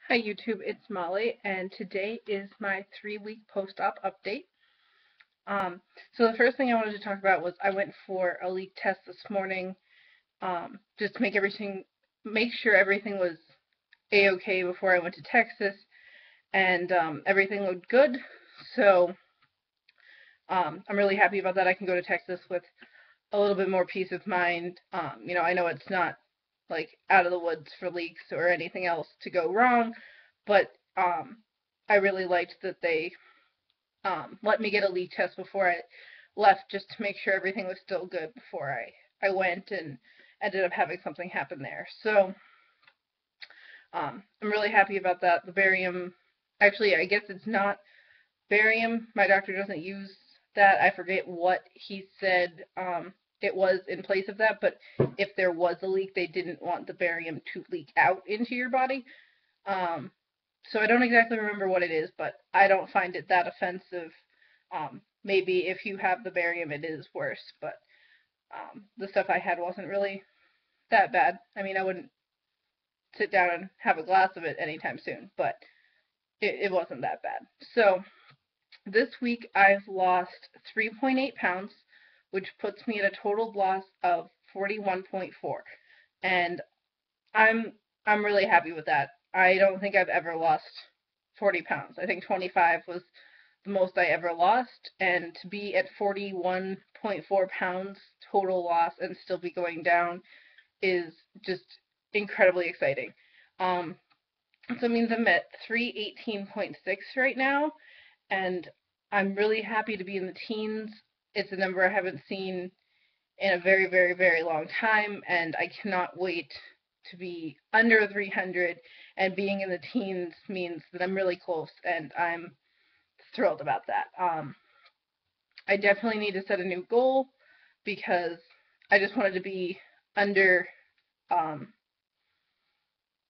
Hi YouTube, it's Molly, and today is my 3-week post-op update. Um, so the first thing I wanted to talk about was I went for a leak test this morning, just to make sure everything was a-okay before I went to Texas, and everything looked good. So I'm really happy about that. I can go to Texas with a little bit more peace of mind. I know it's not like out of the woods for leaks or anything else to go wrong, but I really liked that they let me get a leak test before I left just to make sure everything was still good before I went and ended up having something happen there. So I'm really happy about that. The barium, actually, I guess it's not barium. My doctor doesn't use that. I forget what he said it was in place of that, but if there was a leak, they didn't want the barium to leak out into your body. Um, so I don't exactly remember what it is, but I don't find it that offensive. Maybe if you have the barium, it is worse, but the stuff I had wasn't really that bad. I mean, I wouldn't sit down and have a glass of it anytime soon, but it wasn't that bad. So this week I've lost 3.8 pounds, which puts me at a total loss of 41.4, and I'm I'm really happy with that. I don't think I've ever lost 40 pounds. I think 25 was the most I ever lost, and to be at 41.4 pounds total loss and still be going down is just incredibly exciting. Um, so it means I'm at 318.6 right now, and I'm really happy to be in the teens. It's a number I haven't seen in a very, very, very long time, and I cannot wait to be under 300, and being in the teens means that I'm really close, and I'm thrilled about that. I definitely need to set a new goal because I just wanted to be under um,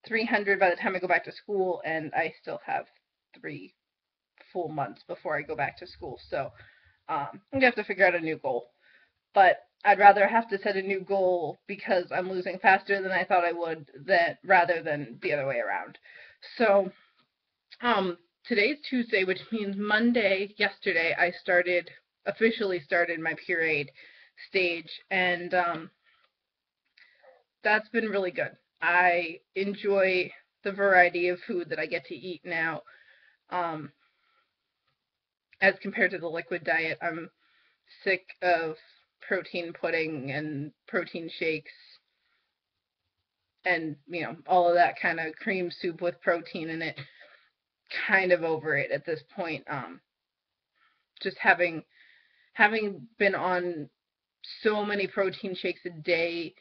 300 by the time I go back to school, and I still have 3 full months before I go back to school. So I'm gonna have to figure out a new goal. But I'd rather have to set a new goal because I'm losing faster than I thought I would, that rather than the other way around. So um, today's Tuesday, which means Monday, yesterday, I officially started my pureed stage, and that's been really good. I enjoy the variety of food that I get to eat now, um, as compared to the liquid diet. I'm sick of protein pudding and protein shakes and, all of that kind of cream soup with protein in it. Kind of over it at this point. Just having been on so many protein shakes a day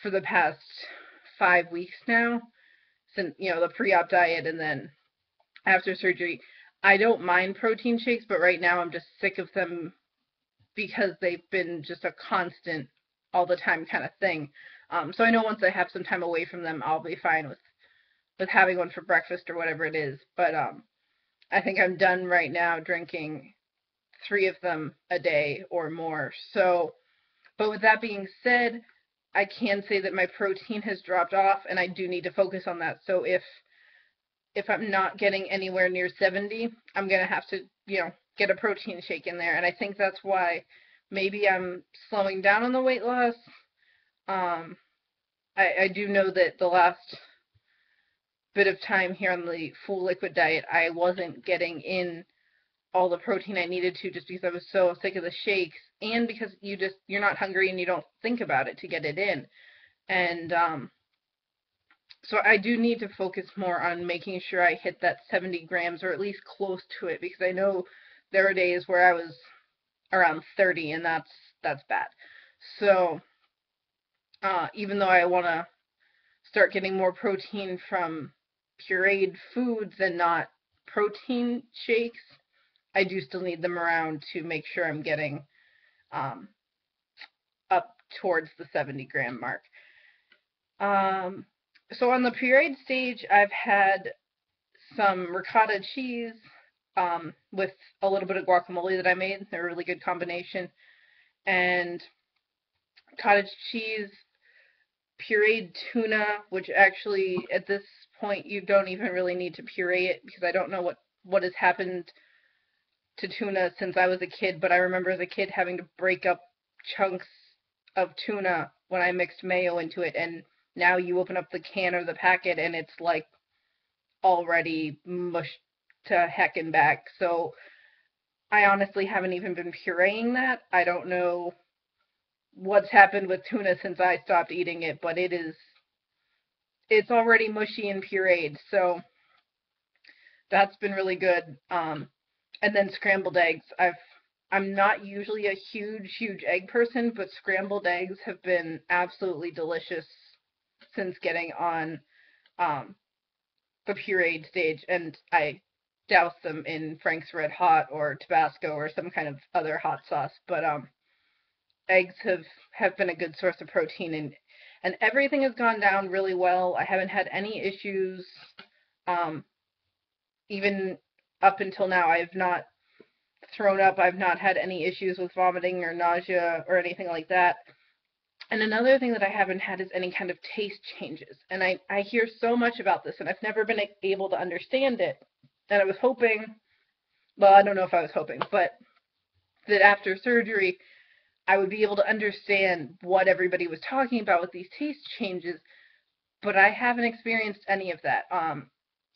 for the past 5 weeks now, since the pre-op diet and then after surgery. I don't mind protein shakes, but right now I'm just sick of them because they've been just a constant, all the time kind of thing. So I know once I have some time away from them, I'll be fine with having one for breakfast or whatever it is. But I think I'm done right now drinking 3 of them a day or more. So, but with that being said, I can say that my protein has dropped off, and I do need to focus on that. So if I'm not getting anywhere near 70, I'm gonna have to, get a protein shake in there. And I think that's why maybe I'm slowing down on the weight loss. Um, I do know that the last bit of time here on the full liquid diet, I wasn't getting in all the protein I needed to, just because I was so sick of the shakes, and because you're not hungry and you don't think about it to get it in. And so I do need to focus more on making sure I hit that 70 grams or at least close to it, because I know there are days where I was around 30, and that's bad. So even though I want to start getting more protein from pureed foods and not protein shakes, I do still need them around to make sure I'm getting um, up towards the 70-gram mark. Um, so on the pureed stage, I've had some ricotta cheese with a little bit of guacamole that I made. They're a really good combination. And cottage cheese, pureed tuna, which actually at this point, you don't even really need to puree it, because I don't know what has happened to tuna since I was a kid, but I remember as a kid having to break up chunks of tuna when I mixed mayo into it, and now you open up the can or the packet and it's like already mushed to heck and back. So I honestly haven't even been pureeing that. I don't know what's happened with tuna since I stopped eating it, but it's already mushy and pureed, so that's been really good. And then scrambled eggs. I'm not usually a huge egg person, but scrambled eggs have been absolutely delicious since getting on the pureed stage, and I douse them in Frank's Red Hot or Tabasco or some kind of other hot sauce. But eggs have been a good source of protein, and everything has gone down really well. I haven't had any issues. Even up until now, I've not thrown up. I've not had any issues with vomiting or nausea or anything like that. And another thing that I haven't had is any kind of taste changes. And I hear so much about this, and I've never been able to understand it. And I was hoping, well, I don't know if I was hoping, but that after surgery, I would be able to understand what everybody was talking about with these taste changes, but I haven't experienced any of that.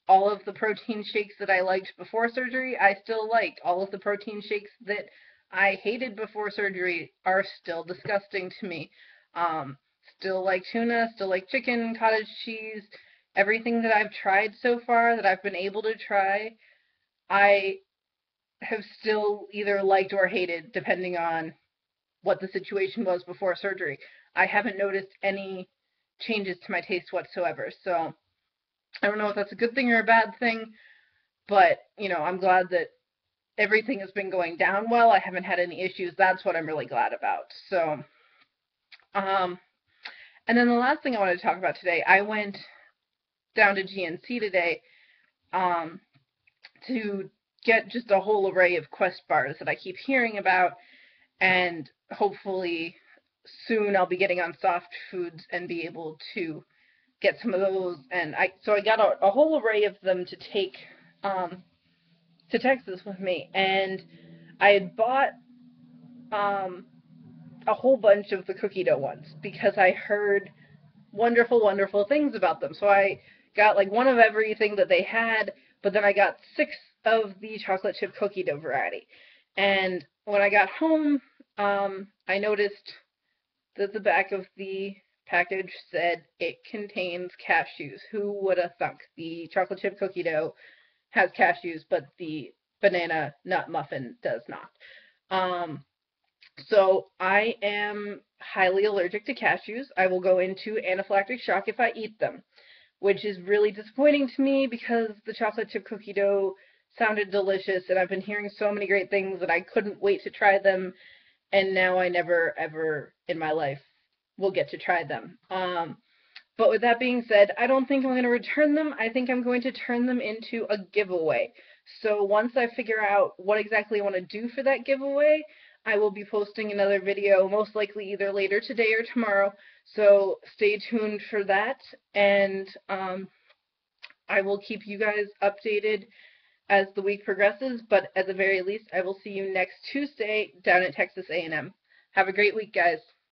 All of the protein shakes that I liked before surgery, I still like. All of the protein shakes that I hated before surgery are still disgusting to me. Still like tuna, still like chicken, cottage cheese. Everything that I've tried so far, that I've been able to try, I have still either liked or hated, depending on what the situation was before surgery. I haven't noticed any changes to my taste whatsoever. So I don't know if that's a good thing or a bad thing, but, I'm glad that everything has been going down well. I haven't had any issues. That's what I'm really glad about. So, and then the last thing I wanted to talk about today, I went down to GNC today to get just a whole array of Quest bars that I keep hearing about, and hopefully soon I'll be getting on soft foods and be able to get some of those. And so I got a whole array of them to take to Texas with me, and I had bought a whole bunch of the cookie dough ones because I heard wonderful things about them. So I got like one of everything that they had, but then I got 6 of the chocolate chip cookie dough variety. And when I got home, I noticed that the back of the package said it contains cashews. Who would have thunk? The chocolate chip cookie dough has cashews, but the banana nut muffin does not. So I am highly allergic to cashews. I will go into anaphylactic shock if I eat them, which is really disappointing to me because the chocolate chip cookie dough sounded delicious, and I've been hearing so many great things that I couldn't wait to try them, and now I never ever in my life will get to try them. But with that being said, I don't think I'm going to return them. I think I'm going to turn them into a giveaway. So once I figure out what exactly I want to do for that giveaway, I will be posting another video, most likely either later today or tomorrow. So stay tuned for that, and I will keep you guys updated as the week progresses. But at the very least, I will see you next Tuesday down at Texas A&M. Have a great week, guys.